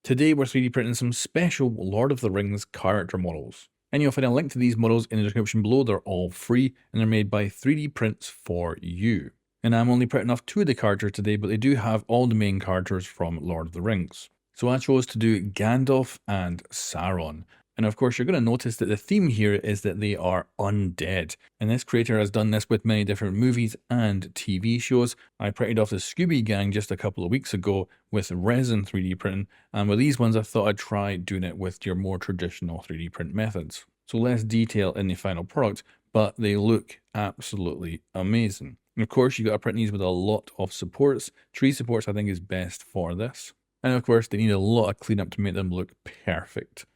Today we're 3D printing some special Lord of the Rings character models. And you'll find a link to these models in the description below. They're all free and they're made by 3D Prints for you. And I'm only printing off 2 of the characters today, but they do have all the main characters from Lord of the Rings. So I chose to do Gandalf and Sauron. And of course, you're going to notice that the theme here is that they are undead. And this creator has done this with many different movies and TV shows. I printed off the Scooby Gang just a couple of weeks ago with resin 3D printing. And with these ones, I thought I'd try doing it with your more traditional 3D print methods. So less detail in the final product, but they look absolutely amazing. And of course, you got to print these with a lot of supports. Tree supports, I think, is best for this. And of course, they need a lot of cleanup to make them look perfect.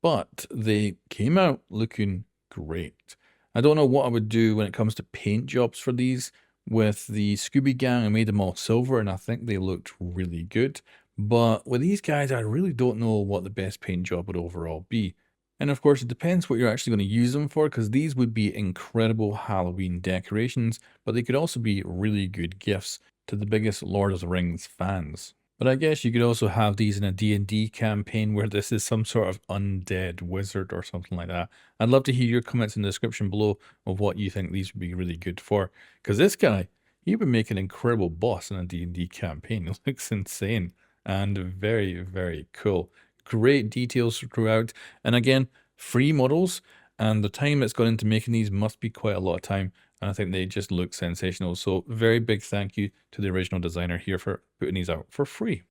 But they came out looking great. I don't know what I would do when it comes to paint jobs for these. With the Scooby Gang, I made them all silver, and I think they looked really good. But with these guys, I really don't know what the best paint job would overall be. And of course, it depends what you're actually going to use them for, because these would be incredible Halloween decorations, but they could also be really good gifts to the biggest Lord of the Rings fans. But I guess you could also have these in a D&D campaign where this is some sort of undead wizard or something like that. I'd love to hear your comments in the description below of what you think these would be really good for. Because this guy, he would make an incredible boss in a D&D campaign. It looks insane and very, very cool. Great details throughout. And again, free models. And the time it's gone into making these must be quite a lot of time. And I think they just look sensational. So very big thank you to the original designer here for putting these out for free.